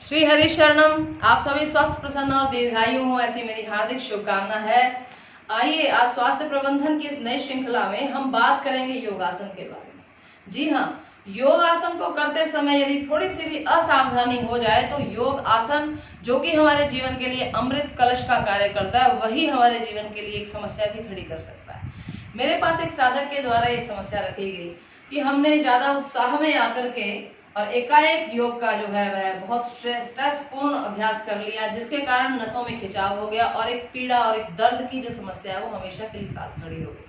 श्री हरि शरणम। आप सभी स्वस्थ, प्रसन्न और दीर्घायु हो, ऐसी मेरी हार्दिक शुभकामना है। आइए आज स्वास्थ्य प्रबंधन की इस नई श्रृंखला में हम बात करेंगे योगासन के बारे में। जी हाँ, योगासन को करते समय यदि थोड़ी सी भी असावधानी हो जाए तो योग आसन, जो कि हमारे जीवन के लिए अमृत कलश का कार्य करता है, वही हमारे जीवन के लिए एक समस्या भी खड़ी कर सकता है। मेरे पास एक साधक के द्वारा ये समस्या रखी गई कि हमने ज्यादा उत्साह में आकर के और एकाएक योग का जो है वह बहुत स्ट्रेसपूर्ण अभ्यास कर लिया, जिसके कारण नसों में खिंचाव हो गया और एक पीड़ा और एक दर्द की जो समस्या है वो हमेशा के लिए साथ खड़ी हो गई।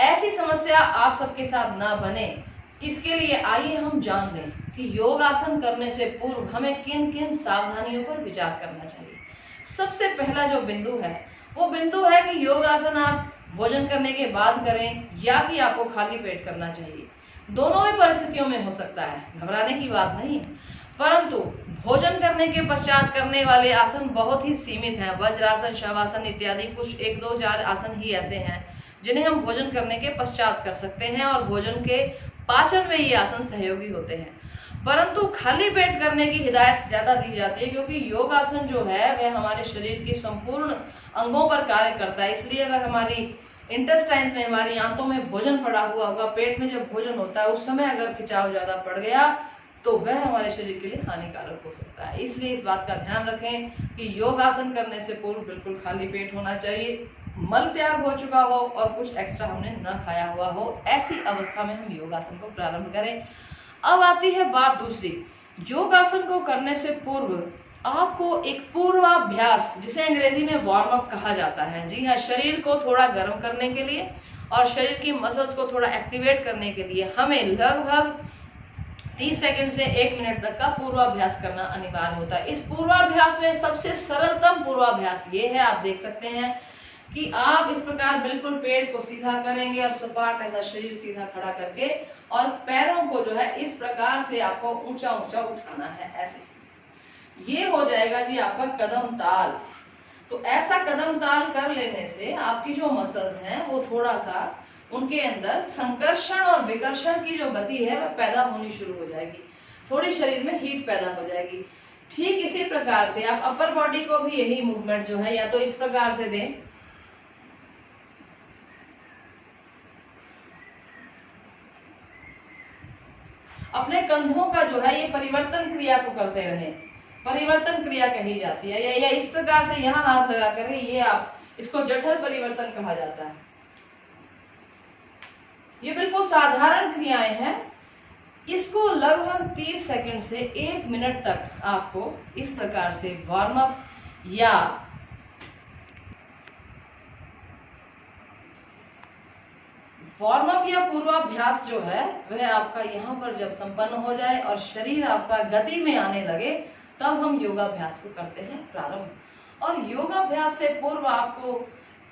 ऐसी समस्या आप सबके साथ ना बने, इसके लिए आइए हम जान लें कि योग आसन करने से पूर्व हमें किन किन सावधानियों पर विचार करना चाहिए। सबसे पहला जो बिंदु है वो बिंदु है कि योग आसन आप भोजन करने के बाद करें या कि आपको खाली पेट करना चाहिए। दोनों ही परिस्थितियों में हो सकता है, घबराने की बात नहीं है, परंतु भोजन करने के पश्चात करने वाले आसन बहुत ही सीमित हैं। वज्रासन, शवासन इत्यादि कुछ 1, 2, 4 आसन ही ऐसे हैं जिन्हें हम भोजन करने के पश्चात कर सकते हैं और भोजन के पाचन में ये आसन सहयोगी होते हैं। परंतु खाली पेट करने की हिदायत ज्यादा दी जाती है, क्योंकि योगासन जो है वह हमारे शरीर के संपूर्ण अंगों पर कार्य करता है। इसलिए अगर हमारी इंटेस्टाइन्स में, हमारी आंतों में भोजन पड़ा हुआ होगा, पेट में जब भोजन होता है उस समय अगर खिंचाव ज्यादा पड़ गया तो वह हमारे शरीर के लिए हानिकारक हो सकता है। इसलिए इस बात का ध्यान रखें कि योग आसन करने से पूर्व बिल्कुल खाली पेट होना चाहिए, मल त्याग हो चुका हो और कुछ एक्स्ट्रा हमने न खाया हुआ हो। ऐसी अवस्था में हम योगासन को प्रारंभ करें। अब आती है बात दूसरी। योगासन को करने से पूर्व आपको एक पूर्वाभ्यास, जिसे अंग्रेजी में वार्म अप कहा जाता है, जी हाँ, शरीर को थोड़ा गर्म करने के लिए और शरीर की मसल्स को थोड़ा एक्टिवेट करने के लिए हमें लगभग 30 सेकंड से 1 मिनट तक का पूर्वाभ्यास करना अनिवार्य होता है। इस पूर्वाभ्यास में सबसे सरलतम पूर्वाभ्यास ये है, आप देख सकते हैं कि आप इस प्रकार बिल्कुल पेट को सीधा करेंगे और सपाट ऐसा शरीर सीधा खड़ा करके और पैरों को जो है इस प्रकार से आपको ऊंचा ऊंचा उठाना है। ऐसे ये हो जाएगा जी आपका कदम ताल। तो ऐसा कदम ताल कर लेने से आपकी जो मसल्स हैं वो थोड़ा सा उनके अंदर संकर्षण और विकर्षण की जो गति है वह पैदा होनी शुरू हो जाएगी, थोड़ी शरीर में हीट पैदा हो जाएगी। ठीक इसी प्रकार से आप अपर बॉडी को भी यही मूवमेंट जो है या तो इस प्रकार से दें, अपने कंधों का जो है ये परिवर्तन क्रिया को करते रहें, परिवर्तन क्रिया कही जाती है। या इस प्रकार से यहाँ हाथ लगा कर ये आप इसको जठर परिवर्तन कहा जाता है। ये बिल्कुल साधारण क्रियाएं हैं। इसको लगभग 30 सेकंड से 1 मिनट तक आपको इस प्रकार से वार्म अप या पूर्वाभ्यास जो है वह आपका यहाँ पर जब संपन्न हो जाए और शरीर आपका गति में आने लगे, तब हम योगाभ्यास को करते हैं प्रारंभ। और योगाभ्यास से पूर्व आपको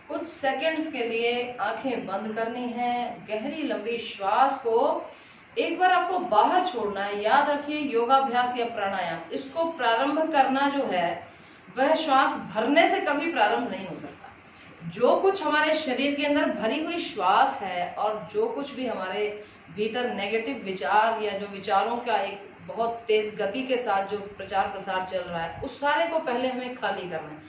कुछ सेकंड्स के लिए आंखें बंद करनी है, गहरी लंबी श्वास को एक बार आपको बाहर छोड़ना है। याद रखिए, योगाभ्यास या प्राणायाम, इसको प्रारंभ करना जो है वह श्वास भरने से कभी प्रारंभ नहीं हो सकता। जो कुछ हमारे शरीर के अंदर भरी हुई श्वास है और जो कुछ भी हमारे भीतर नेगेटिव विचार या जो विचारों का एक बहुत तेज गति के साथ जो प्रचार प्रसार चल रहा है, उस सारे को पहले हमें खाली करना है।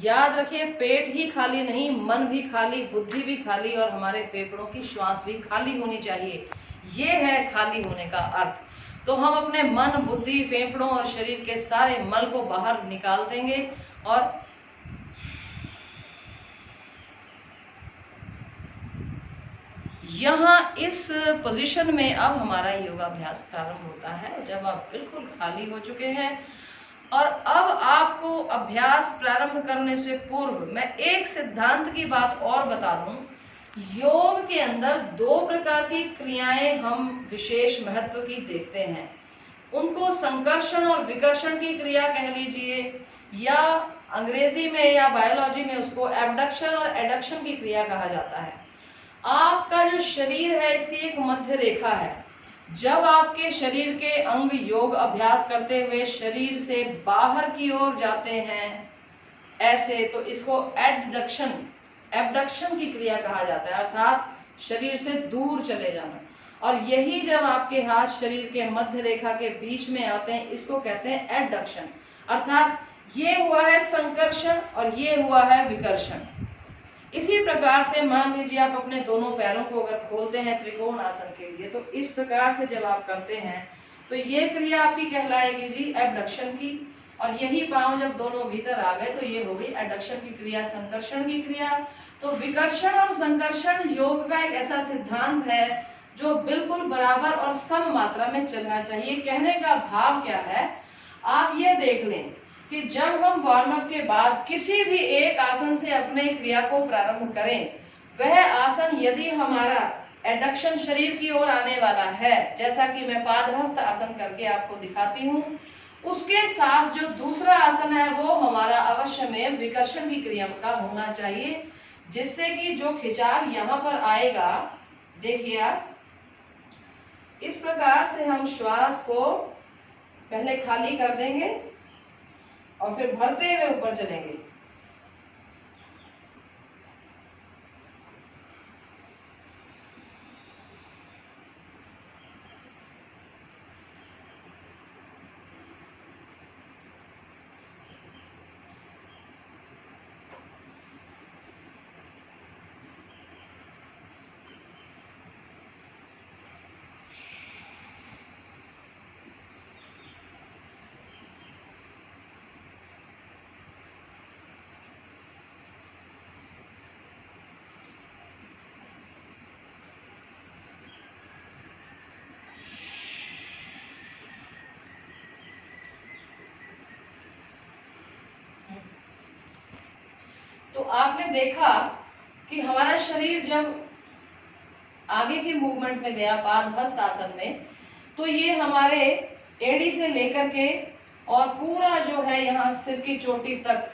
याद रखिए, पेट ही खाली नहीं, मन भी खाली, बुद्धि भी खाली और हमारे फेफड़ों की श्वास भी खाली होनी चाहिए। ये है खाली होने का अर्थ। तो हम अपने मन, बुद्धि, फेफड़ों और शरीर के सारे मल को बाहर निकाल देंगे और यहाँ इस पोजीशन में अब हमारा योगाभ्यास प्रारंभ होता है, जब आप बिल्कुल खाली हो चुके हैं। और अब आपको अभ्यास प्रारंभ करने से पूर्व मैं एक सिद्धांत की बात और बता दूं। योग के अंदर 2 प्रकार की क्रियाएं हम विशेष महत्व की देखते हैं। उनको संकर्षण और विकर्षण की क्रिया कह लीजिए, या अंग्रेजी में या बायोलॉजी में उसको एबडक्शन और एडक्शन की क्रिया कहा जाता है। आपका जो शरीर है इसकी एक मध्य रेखा है। जब आपके शरीर के अंग योग अभ्यास करते हुए शरीर से बाहर की ओर जाते हैं ऐसे, तो इसको एबडक्शन की क्रिया कहा जाता है, अर्थात शरीर से दूर चले जाना। और यही जब आपके हाथ शरीर के मध्य रेखा के बीच में आते हैं, इसको कहते हैं एडक्शन। अर्थात ये हुआ है संकर्षण और ये हुआ है विकर्षण। इसी प्रकार से मान लीजिए आप अपने दोनों पैरों को अगर खोलते हैं त्रिकोण आसन के लिए, तो इस प्रकार से जब आप करते हैं तो ये क्रिया आपकी कहलाएगी जी एबडक्शन की। और यही पांव जब दोनों भीतर आ गए तो ये हो गई एडक्शन की क्रिया, संकर्षण की क्रिया। तो विकर्षण और संकर्षण योग का एक ऐसा सिद्धांत है जो बिल्कुल बराबर और सम मात्रा में चलना चाहिए। कहने का भाव क्या है, आप ये देख लें कि जब हम वार्म अप के बाद किसी भी एक आसन से अपने क्रिया को प्रारंभ करें, वह आसन यदि हमारा एडक्शन शरीर की ओर आने वाला है, जैसा कि मैं पादहस्त आसन करके आपको दिखाती हूँ, उसके साथ जो दूसरा आसन है वो हमारा अवश्य में विकर्षण की क्रिया का होना चाहिए, जिससे कि जो खिंचाव यहाँ पर आएगा, देखिए आप इस प्रकार से हम श्वास को पहले खाली कर देंगे और फिर भरते हुए ऊपर चलेंगे। तो आपने देखा कि हमारा शरीर जब आगे की मूवमेंट में गया पादहस्त आसन में, तो ये हमारे एड़ी से लेकर के और पूरा जो है यहाँ सिर की चोटी तक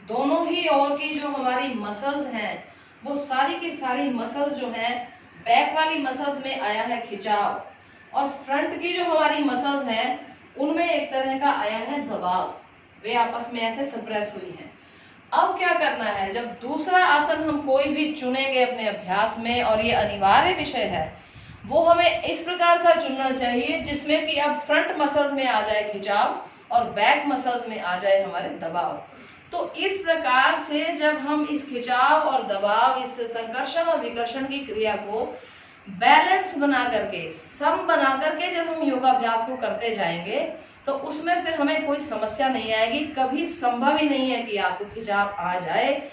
दोनों ही ओर की जो हमारी मसल्स हैं, वो सारी की सारी मसल्स जो हैं, बैक वाली मसल्स में आया है खिंचाव, और फ्रंट की जो हमारी मसल्स हैं उनमें एक तरह का आया है दबाव, वे आपस में ऐसे सप्रेस हुई हैं। अब क्या करना है, जब दूसरा आसन हम कोई भी चुनेंगे अपने अभ्यास में, और ये अनिवार्य विषय है, वो हमें इस प्रकार का चुनना चाहिए जिसमें कि अब फ्रंट मसल्स में आ जाए खिंचाव और बैक मसल्स में आ जाए हमारे दबाव। तो इस प्रकार से जब हम इस खिंचाव और दबाव, इस संकर्षण और विकर्षण की क्रिया को बैलेंस बना करके, सम बना करके जब हम योगाभ्यास को करते जाएंगे, तो उसमें फिर हमें कोई समस्या नहीं आएगी। कभी संभव ही नहीं है कि आपको खिंचाव आ जाए।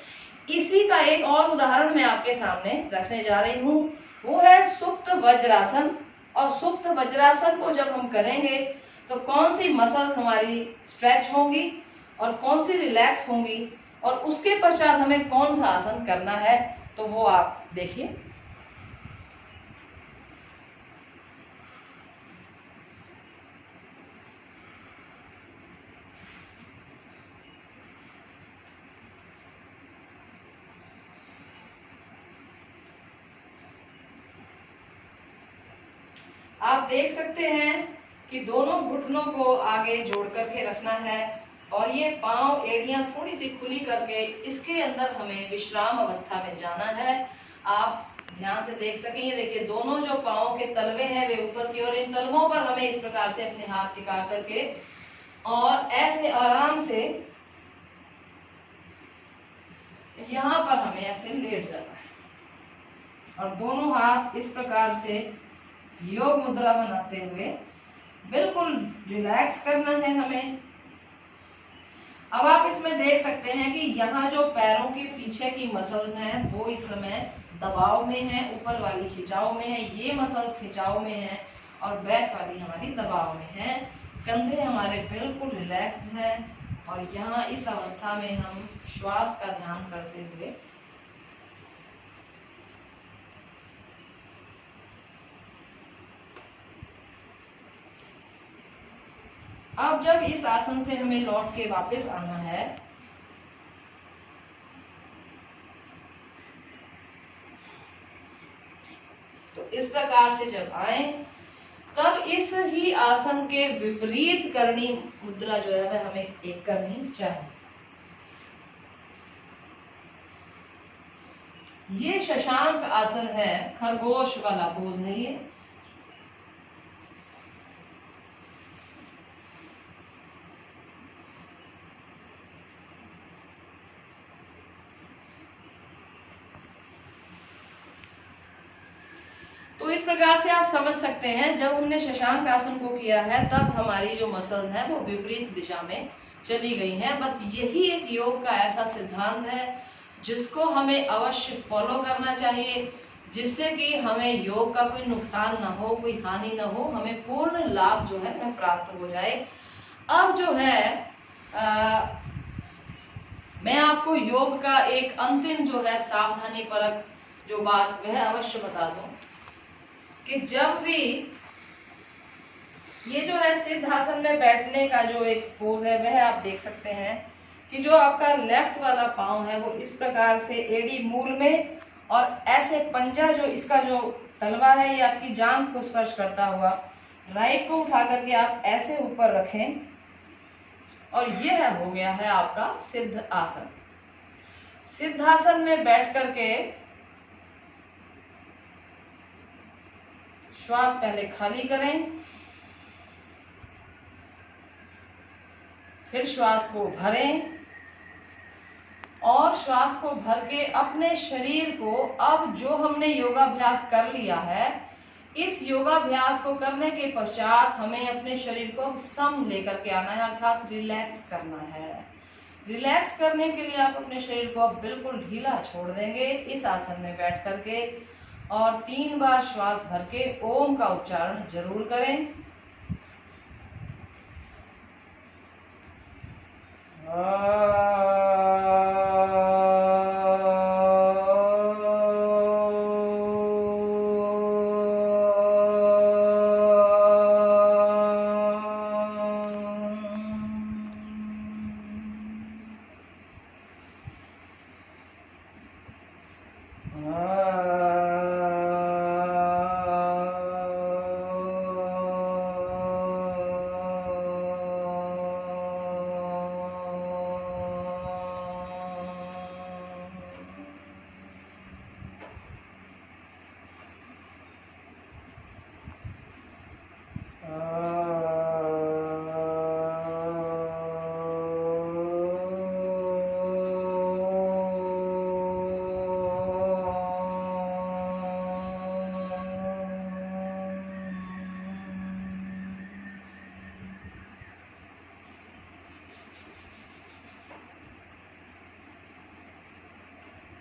इसी का एक और उदाहरण मैं आपके सामने रखने जा रही हूँ, वो है सुप्त वज्रासन। और सुप्त वज्रासन को जब हम करेंगे तो कौन सी मसल्स हमारी स्ट्रेच होंगी और कौन सी रिलैक्स होंगी, और उसके पश्चात हमें कौन सा आसन करना है, तो वो आप देखिए। आप देख सकते हैं कि दोनों घुटनों को आगे जोड़ करके रखना है, और ये पांव एड़ियां थोड़ी सी खुली करके इसके अंदर हमें विश्राम अवस्था में जाना है। आप ध्यान से देख सकें, ये देखिए दोनों जो पांव के तलवे हैं वे ऊपर की ओर, इन तलवों पर हमें इस प्रकार से अपने हाथ टिका करके और ऐसे आराम से यहाँ पर हमें ऐसे लेट जाना है, और दोनों हाथ इस प्रकार से योग मुद्रा बनाते हुए बिल्कुल रिलैक्स करना है हमें। अब आप इसमें देख सकते हैं कि यहाँ जो पैरों के पीछे की मसल्स हैं वो इस समय दबाव में है, ऊपर वाली खिंचाव में है, ये मसल्स खिंचाव में है और बैक वाली हमारी दबाव में है। कंधे हमारे बिल्कुल रिलैक्स्ड है, और यहाँ इस अवस्था में हम श्वास का ध्यान करते हुए अब जब इस आसन से हमें लौट के वापस आना है, तो इस प्रकार से जब आए, तब इस ही आसन के विपरीत करनी मुद्रा जो है वह हमें एक करनी चाहिए। ये शशांक आसन है, खरगोश वाला पोज है ये। तो इस प्रकार से आप समझ सकते हैं, जब हमने शशांक आसन को किया है तब हमारी जो मसल्स हैं वो विपरीत दिशा में चली गई हैं। बस यही एक योग का ऐसा सिद्धांत है जिसको हमें अवश्य फॉलो करना चाहिए, जिससे कि हमें योग का कोई नुकसान ना हो, कोई हानि ना हो, हमें पूर्ण लाभ जो है वह प्राप्त हो जाए। अब जो है मैं आपको योग का एक अंतिम जो है सावधानी परक जो बात वह अवश्य बता दूं कि जब भी ये जो है सिद्ध आसन में बैठने का जो एक पोज है वह आप देख सकते हैं कि जो आपका लेफ्ट वाला पांव है वो इस प्रकार से एड़ी मूल में और ऐसे पंजा जो इसका जो तलवा है ये आपकी जांघ को स्पर्श करता हुआ राइट को उठा करके आप ऐसे ऊपर रखें और यह हो गया है आपका सिद्ध आसन। सिद्ध आसन में बैठ करके श्वास पहले खाली करें, फिर श्वास को भरें और श्वास को भर के अपने शरीर को, अब जो हमने योगाभ्यास कर लिया है, इस योगाभ्यास को करने के पश्चात हमें अपने शरीर को अब सम लेकर के आना है, अर्थात रिलैक्स करना है। रिलैक्स करने के लिए आप अपने शरीर को अब बिल्कुल ढीला छोड़ देंगे इस आसन में बैठ करके और 3 बार श्वास भर के ओम का उच्चारण जरूर करें।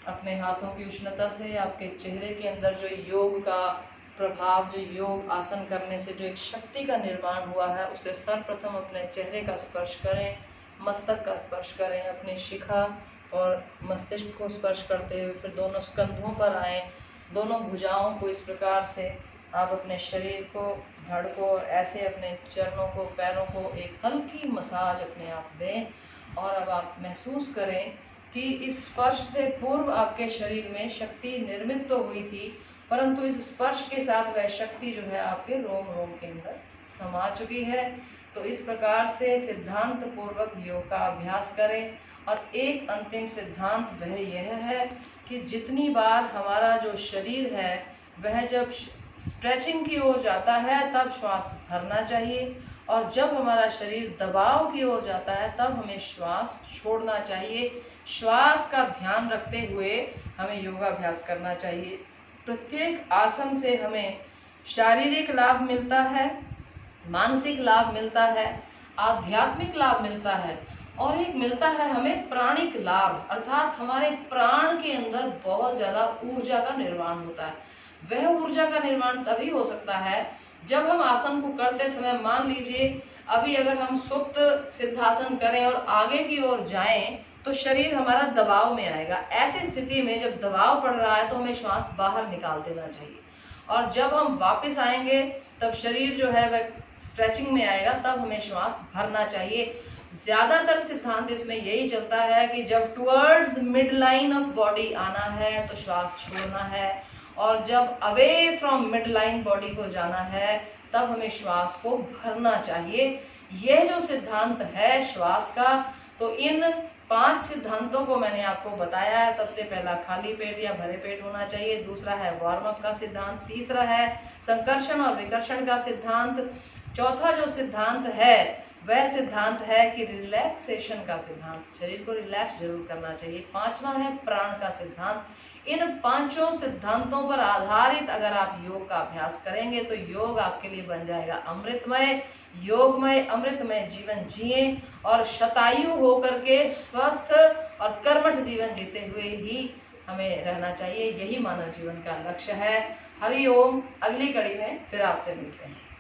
अपने हाथों की उष्णता से आपके चेहरे के अंदर जो योग का प्रभाव, जो योग आसन करने से जो एक शक्ति का निर्माण हुआ है, उसे सर्वप्रथम अपने चेहरे का स्पर्श करें, मस्तक का स्पर्श करें, अपनी शिखा और मस्तिष्क को स्पर्श करते हुए फिर दोनों स्कंधों पर आए, दोनों भुजाओं को इस प्रकार से आप अपने शरीर को, धड़ को और ऐसे अपने चरणों को, पैरों को एक हल्की मसाज अपने आप दें। और अब आप महसूस करें कि इस स्पर्श से पूर्व आपके शरीर में शक्ति निर्मित तो हुई थी, परंतु इस स्पर्श के साथ वह शक्ति जो है आपके रोम रोम के अंदर समा चुकी है। तो इस प्रकार से सिद्धांत पूर्वक योग का अभ्यास करें। और एक अंतिम सिद्धांत वह यह है कि जितनी बार हमारा जो शरीर है वह जब स्ट्रेचिंग की ओर जाता है तब श्वास भरना चाहिए, और जब हमारा शरीर दबाव की ओर जाता है तब हमें श्वास छोड़ना चाहिए। श्वास का ध्यान रखते हुए हमें योगाभ्यास करना चाहिए। प्रत्येक आसन से हमें शारीरिक लाभ मिलता है, मानसिक लाभ मिलता है, आध्यात्मिक लाभ मिलता है और एक मिलता है हमें प्राणिक लाभ, अर्थात हमारे प्राण के अंदर बहुत ज़्यादा ऊर्जा का निर्माण होता है। वह ऊर्जा का निर्माण तभी हो सकता है जब हम आसन को करते समय, मान लीजिए अभी अगर हम सुप्त सिद्धासन करें और आगे की ओर जाएं तो शरीर हमारा दबाव में आएगा। ऐसी स्थिति में जब दबाव पड़ रहा है तो हमें श्वास बाहर निकाल देना चाहिए, और जब हम वापस आएंगे तब शरीर जो है वह स्ट्रेचिंग में आएगा, तब हमें श्वास भरना चाहिए। ज्यादातर सिद्धांत इसमें यही चलता है कि जब towards mid line of body आना है तो श्वास छोड़ना है, और जब away from mid line body को जाना है तब हमें श्वास को भरना चाहिए। यह जो सिद्धांत है श्वास का, तो इन 5 सिद्धांतों को मैंने आपको बताया है। सबसे पहला खाली पेट या भरे पेट होना चाहिए, दूसरा है वार्म अप का सिद्धांत, तीसरा है संकर्षण और विकर्षण का सिद्धांत, चौथा जो सिद्धांत है वह सिद्धांत है कि रिलैक्सेशन का सिद्धांत, शरीर को रिलैक्स जरूर करना चाहिए। पांचवा है प्राण का सिद्धांत। इन पांचों सिद्धांतों पर आधारित अगर आप योग का अभ्यास करेंगे तो योग आपके लिए बन जाएगा अमृतमय, योगमय, अमृतमय जीवन जिए और शतायु होकर के स्वस्थ और कर्मठ जीवन जीते हुए ही हमें रहना चाहिए। यही मानव जीवन का लक्ष्य है। हरि ओम। अगली कड़ी में फिर आपसे मिलते हैं।